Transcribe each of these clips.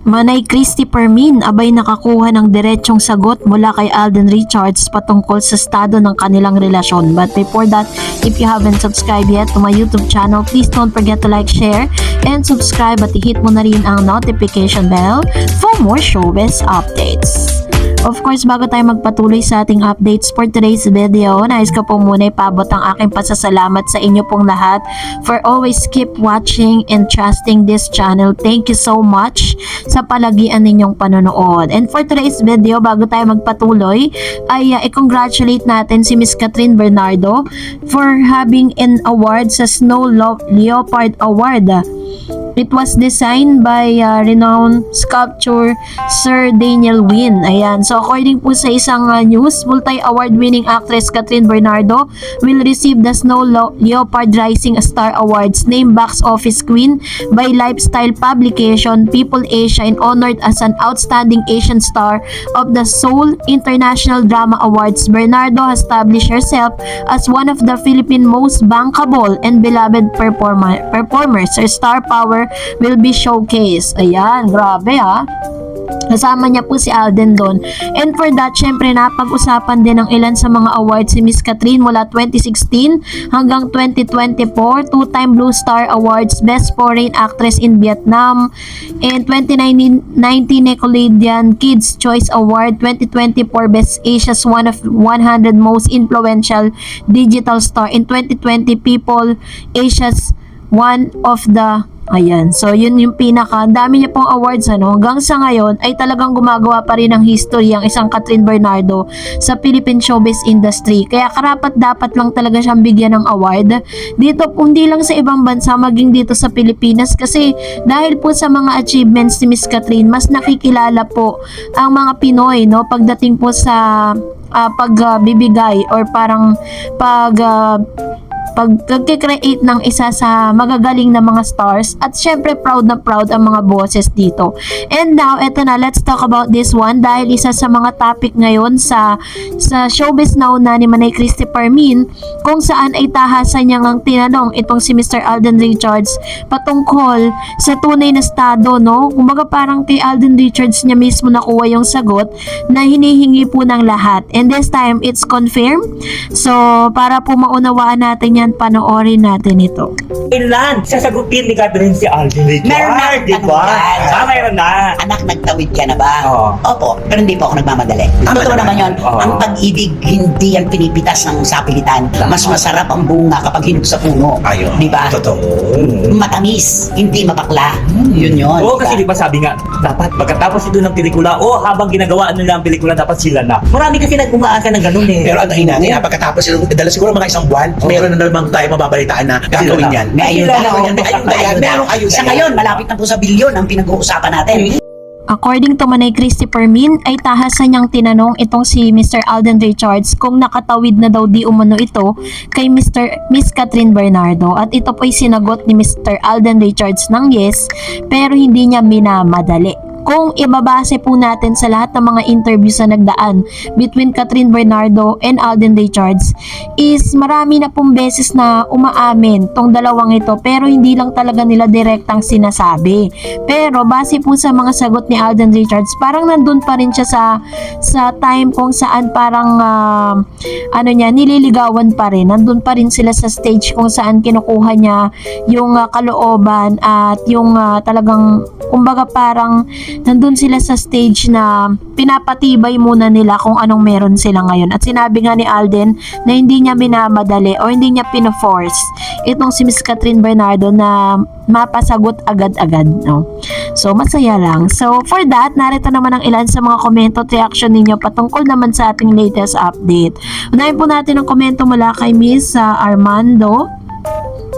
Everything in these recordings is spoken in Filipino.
Manay Christopher Min abay nakakuha ng diretsong sagot mula kay Alden Richards patungkol sa estado ng kanilang relasyon. But before that, if you haven't subscribed yet to my YouTube channel, please don't forget to like, share, and subscribe at i-hit mo na rin ang notification bell for more showbiz updates. Of course, bago tayo magpatuloy sa ating updates for today's video, nais ko po muna ipabot ang aking pasasalamat sa inyo pong lahat for always keep watching and trusting this channel. Thank you so much sa palagian ninyong panonood. And for today's video, bago tayo magpatuloy, ay i-congratulate natin si Miss Catherine Bernardo for having an award sa Snow Leopard Award. It was designed by renowned sculptor Sir Daniel Wynn. Ayan. So according po sa isang news, multi-award winning actress Catherine Bernardo will receive the Snow Leopard Rising Star Awards named Box Office Queen by lifestyle publication People Asia and honored as an outstanding Asian star of the Seoul International Drama Awards. Bernardo has established herself as one of the Philippine most bankable and beloved performers. Her star power will be showcased. Ayan, grabe ha. Kasama niya po si Alden doon. And for that, syempre napag-usapan din ng ilan sa mga awards si Miss Catherine mula 2016 hanggang 2024. Two-time Blue Star Awards, Best Foreign Actress in Vietnam, and 2019 Nickelodeon Kids Choice Award, 2024 Best Asia's one of 100 most influential digital star, in 2020 People Asia's one of the Ayan, so yun yung pinaka, dami niya pong awards hanggang sa ngayon ay talagang gumagawa pa rin ng history ang isang Catherine Bernardo sa Philippine showbiz industry. Kaya karapat dapat lang talaga siyang bigyan ng award dito, hindi lang sa ibang bansa, maging dito sa Pilipinas, kasi dahil po sa mga achievements ni Miss Catherine, mas nakikilala po ang mga Pinoy pagdating po sa pagbibigay or parang pag-create ng isa sa magagaling na mga stars, at syempre proud na proud ang mga bosses dito. And now, eto na, let's talk about this one dahil isa sa mga topic ngayon sa Showbiz Now na ni Manay Christopher Min, kung saan ay tahasan niya ngang tinanong itong si Mr. Alden Richards patungkol sa tunay na estado, kumbaga parang kay Alden Richards niya mismo nakuha yung sagot na hinihingi po ng lahat, and this time it's confirmed. So para po maunawaan natin yan, panoorin natin ito. Kailan sasagutin ni Catherine si Alden Richards? Meron na diba? Mayroon na. Anak, nagtawid ka na ba? Oo. Opo, pero hindi po ako nagmamadali. Totoo naman yun. Oo. Ang pag-ibig, hindi yan pinipitas ng sapilitan. Mas masarap ang bunga kapag hinog sa puno. Ayun. Diba? Totoo. Matamis, hindi mapakla. Yun yun. Oo, kasi diba sabi nga, dapat pagkatapos ito ng pelikula, habang ginagawa nila ang pelikula, dapat sila na. Marami kasi nag-umaasa ng ganun eh. Pero ano natin, pagkatapos dala siguro mga isang buwan, meron na naman tayo mababalitaan na gagawin yan. May ayuda. May ayuda. Merong ayuda. Sa ngayon, malapit na po sa bilyon ang pinag-uusapan natin. According to Manay Christopher Min, ay tahasan niyang tinanong itong si Mr. Alden Richards kung nakatawid na daw di umano ito kay Miss Catherine Bernardo, at ito po'y sinagot ni Mr. Alden Richards ng yes, pero hindi niya minamadali. Kung ibabase po natin sa lahat ng mga interviews na nagdaan between Catherine Bernardo and Alden Richards, is marami na pong beses na umaamin tong dalawang ito, pero hindi lang talaga nila direktang sinasabi. Pero base po sa mga sagot ni Alden Richards, parang nandun pa rin siya sa time kung saan parang nililigawan pa rin. Nandun pa rin sila sa stage kung saan kinukuha niya yung kalooban at yung talagang, kumbaga parang nandun sila sa stage na pinapatibay muna nila kung anong meron sila ngayon. At sinabi nga ni Alden na hindi niya minamadali o hindi niya pino-force itong si Miss Catherine Bernardo na mapasagot agad-agad. So masaya lang. So for that, narito naman ang ilan sa mga komento at reaction ninyo patungkol naman sa ating latest update. Unahin po natin ang komento mula kay Miss Armando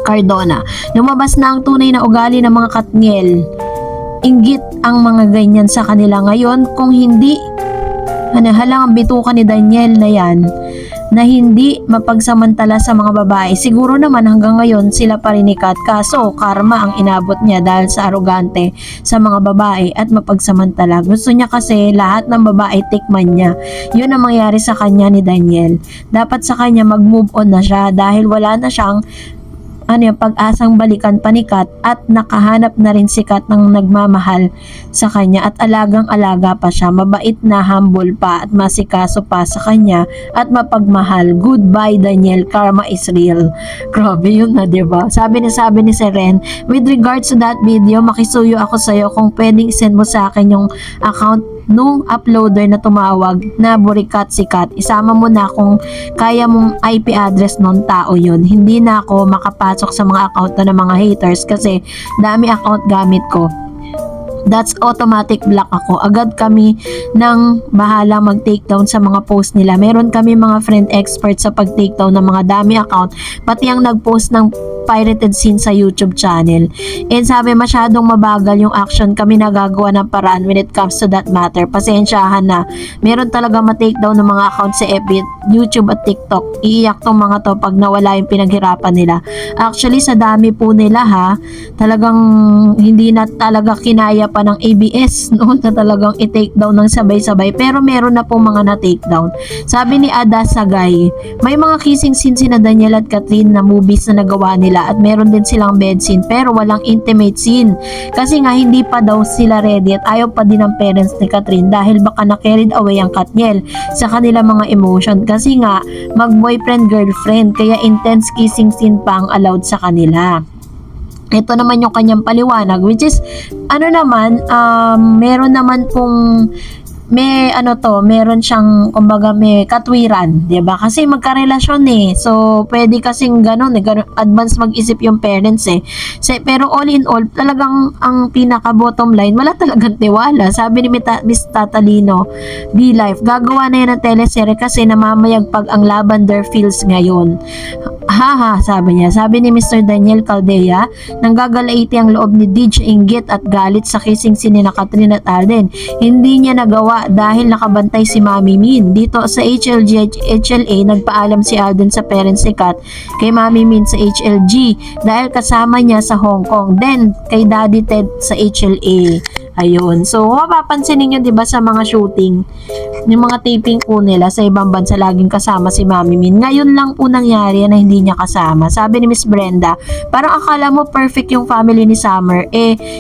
Cardona. Lumabas na ang tunay na ugali ng mga Katniel. Inggit ang mga ganyan sa kanila ngayon, kung hindi halang ang bituka ni Daniel na yan na hindi mapagsamantala sa mga babae. Siguro naman hanggang ngayon sila pa rin ni Kat, kaso karma ang inabot niya dahil sa arogante sa mga babae at mapagsamantala. Gusto niya kasi lahat ng babae tikman niya. Yun ang mangyari sa kanya ni Daniel. Dapat sa kanya mag-move on na siya dahil wala na siyang pag-asang balikan pa ni Kat at nakahanap na rin si Kat ng nagmamahal sa kanya at alagang-alaga pa siya, mabait na, humble pa at masikaso pa sa kanya at mapagmahal. Goodbye Daniel, karma is real. Grabe yun na, diba? Sabi ni Seren, with regards to that video, makisuyo ako sa'yo kung pwedeng send mo sa akin yung account nung uploader na tumawag na burikat si Kat. Isama mo na kung kaya mong IP address nung tao yun. Hindi na ako makapasok sa mga account na ng mga haters kasi dami account gamit ko. That's automatic block ako. Agad kami nang bahala mag-takedown sa mga post nila. Meron kami mga friend expert sa pag-takedown ng mga dami account, pati ang nag-post ng pirated scene sa YouTube channel. And sabi, masyadong mabagal yung action, kami nagagawa ng paraan when it comes to that matter. Pasensyahan na. Meron talaga ma-takedown ng mga account sa FB, YouTube at TikTok. Iiyak tong mga to pag nawala yung pinaghirapan nila. Actually, sa dami po nila ha, talagang hindi na talaga kinaya pa ng ABS noon na talagang i-takedown ng sabay-sabay. Pero meron na po mga na-takedown. Sabi ni Ada Sagay, may mga kissing scene sina Daniel at Catherine na movies na nagawa nila at meron din silang bed scene pero walang intimate scene kasi nga hindi pa daw sila ready at ayaw pa din ng parents ni Catherine dahil baka na-carried away ang Katniel sa kanila mga emotion kasi nga mag-boyfriend girlfriend kaya intense kissing scene pa ang allowed sa kanila. Ito naman yung kanyang paliwanag, which is meron naman pong meron siyang kumbaga may katwiran, 'di ba? Kasi magkarelasyon so pwede kasing ganun advance mag-isip yung parents pero all in all, talagang ang pinaka bottom line, wala talagang tiwala. Sabi ni Miss Tatalino, D-Life, gagawa na yan ng teleserye kasi namamayagpag ang Lavender Fields ngayon. Haha, sabi niya. Sabi ni Mr. Daniel Caldea, nanggagalaiti ang loob ni DJ inggit at galit sa kissing scene na Catherine at Alden. Hindi niya nagawa dahil nakabantay si Mami Min. Dito sa HLA, nagpaalam si Alden sa parents ni Kat kay Mami Min sa HLG dahil kasama niya sa Hong Kong. Then, kay Daddy Ted sa HLA. Ayun. So, mapapansin ninyo, diba, sa mga shooting, yung mga taping po nila sa ibang bansa, laging kasama si Mami Min. Ngayon lang po nangyari na hindi niya kasama. Sabi ni Miss Brenda, parang akala mo perfect yung family ni Summer.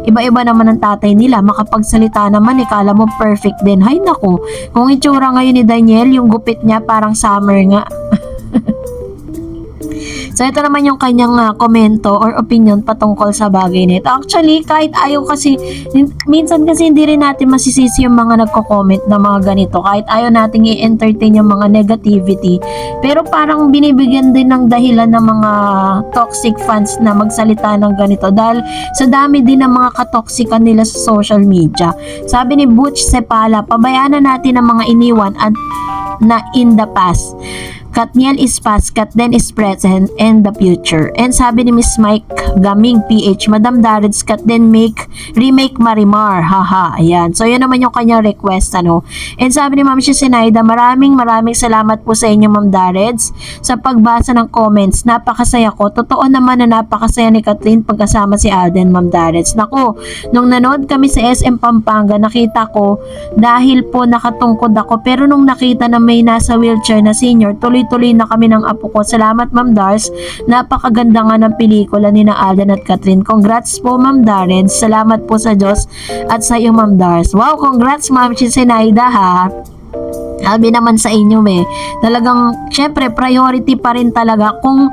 Iba-iba naman ang tatay nila. Makapagsalita naman, kala mo perfect din. Hay nako, kung itsura ngayon ni Daniel, yung gupit niya parang Summer nga. So, ito naman yung kanyang komento or opinion patungkol sa bagay nito. Actually, kahit ayaw kasi, minsan kasi hindi rin natin masisisi yung mga nagko-comment na mga ganito. Kahit ayaw natin i-entertain yung mga negativity. Pero parang binibigyan din ng dahilan ng mga toxic fans na magsalita ng ganito. Dahil sa dami din ng mga katoksikan nila sa social media. Sabi ni Butch Sepala, pabayaan na natin ang mga iniwan at na in the past. Katniel is past, Katden is present, and the future. And sabi ni Miss Mike Gaming PH, Madam Dareds, Katden remake Marimar. Haha, ayan. So, yun naman yung kanyang request, And sabi ni Ma'am Sinaida, maraming salamat po sa inyo, Ma'am Dareds, sa pagbasa ng comments. Napakasaya ko. Totoo naman na napakasaya ni Kathleen pagkasama si Alden, Ma'am Dareds. Naku, nung nanood kami sa SM Pampanga, nakita ko, dahil po nakatungkod ako, pero nung nakita na may nasa wheelchair na senior, tuloy na kami ng apo ko. Salamat, Ma'am Dars. Napakaganda nga ng pelikula ni na Alden at Catherine. Congrats po, Ma'am Darren. Salamat po sa Diyos at sa iyo, Ma'am Dars. Wow, congrats, Ma'am Sinaida, ha. Sabi naman sa inyo talagang syempre priority pa rin talaga kung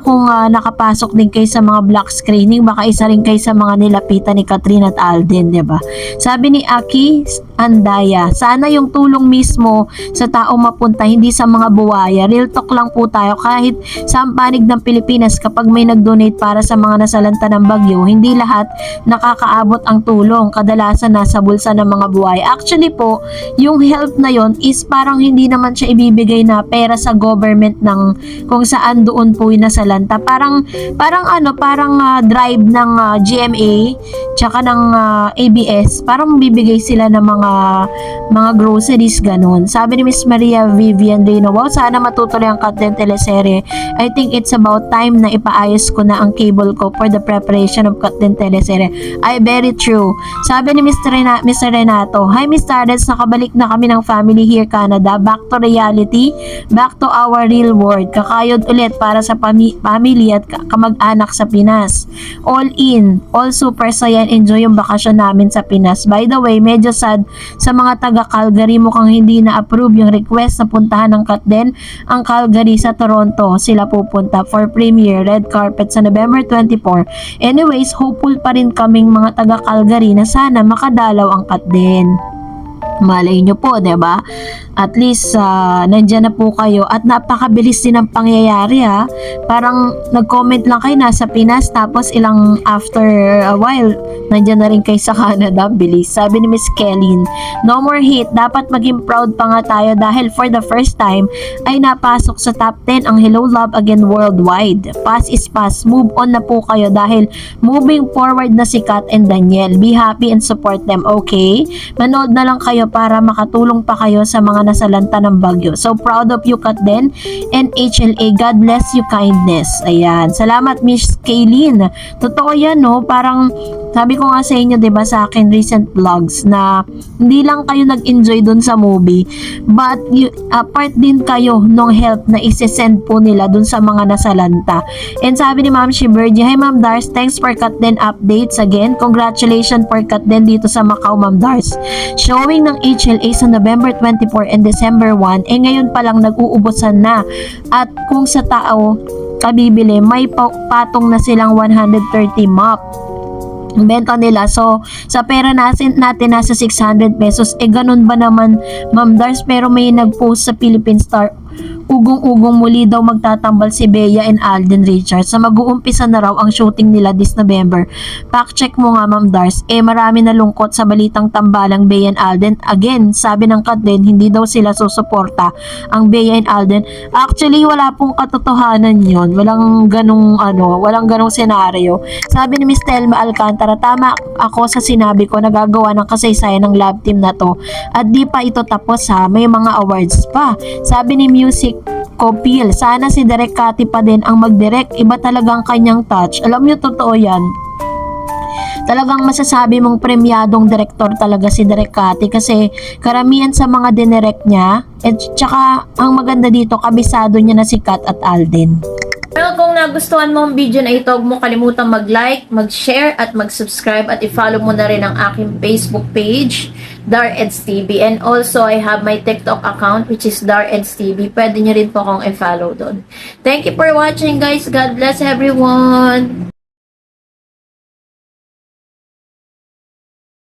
kung nakapasok din kayo sa mga block screening, baka isa rin kayo sa mga nilapitan ni Catherine at Alden, diba? Sabi ni Aki Andaya, sana yung tulong mismo sa tao mapunta, hindi sa mga buwaya. Real talk lang po tayo, kahit sa panig ng Pilipinas, kapag may nag-donate para sa mga nasalanta ng bagyo, hindi lahat nakakaabot ang tulong, kadalasan nasa bulsa ng mga buwaya. Actually po, yung help na yon is parang hindi naman siya ibibigay na pera sa government ng kung saan doon po yung nasalanta. Parang drive ng GMA tsaka ng ABS, parang bibigay sila ng mga mga groceries, ganun. Sabi ni Miss Maria Vivian Reno, wow, sana matutuloy ang Kat din teleserye. I think it's about time na ipaayos ko na ang cable ko for the preparation of Kat din teleserye. Ay, very true. Sabi ni Mr. Renato, hi Miss Tardets, nakabalik na kami ng family here Canada. Back to reality, back to our real world. Kakayod ulit para sa family at kamag-anak sa Pinas. All in, all super saya and enjoy yung bakasyon namin sa Pinas. By the way, medyo sad sa mga taga Calgary, mukhang hindi na-approve yung request na puntahan ng Kat din ang Calgary sa Toronto. Sila pupunta for premiere red carpet sa November 24. Anyways, hopeful pa rin kaming mga taga Calgary na sana makadalaw ang Kat din. Malay nyo po, diba? At least, nandyan na po kayo at napakabilis din ang pangyayari ha. Parang nag-comment lang kayo nasa Pinas tapos ilang after a while, nandyan na rin kayo sa Canada. Bilis. Sabi ni Miss Kellyn, no more hate. Dapat maging proud pa nga tayo dahil for the first time ay napasok sa top 10 ang Hello Love Again worldwide. Pass is pass. Move on na po kayo dahil moving forward na si Kat and Daniel. Be happy and support them, okay? Manood na lang kayo para makatulong pa kayo sa mga nasalanta ng bagyo. So proud of you Kat din and HLA. God bless you, kindness. Ayan. Salamat Miss Kaylin. Totoo yan, no? Parang sabi ko nga sa inyo, 'di ba, sa akin recent vlogs na hindi lang kayo nag-enjoy dun sa movie, but part din kayo nung help na isi-send po nila dun sa mga nasalanta. And sabi ni Ma'am Shibergy, hi Ma'am Dars, thanks for Kat din updates again. Congratulations for Kat din dito sa Macau, Ma'am Dars. Showing ng HLA sa November 24 and December 1, ngayon pa lang nag-uubusan na. At kung sa tao kabibili, may patong na silang 130 mop benta nila. So, sa pera natin nasa 600 pesos. Ganun ba naman, Ma'am Dars? Pero may nag-post sa Philippine Star, ugong-ugong muli daw magtatambal si Bea and Alden Richards sa mag-uumpisa na raw ang shooting nila this November. Fact check mo nga, Ma'am Dars. Marami na lungkot sa balitang tambalang Bea and Alden. Again, sabi ng Kat din, hindi daw sila susuporta ang Bea and Alden. Actually, wala pong katotohanan yon. Walang ganong senaryo. Sabi ni Miss Telma Alcantara, tama ako sa sinabi ko na gagawa ng kasaysayan ng love team na to. At di pa ito tapos ha, may mga awards pa. Sabi ni Music Copil, sana si Direk Cathy pa din ang mag-direct. Iba talagang kanyang touch. Alam niyo, totoo yan. Talagang masasabi mong premyadong direktor talaga si Direk Cathy kasi karamihan sa mga dinirect niya at saka ang maganda dito, kabisado niya na si Kat at Alden. Well, kung nagustuhan mo ang video na ito, huwag mo kalimutang mag-like, mag-share, at mag-subscribe, at i-follow mo na rin ang aking Facebook page, Dareds TV. And also, I have my TikTok account, which is Dareds TV. Pwede nyo rin po akong i-follow doon. Thank you for watching, guys. God bless everyone!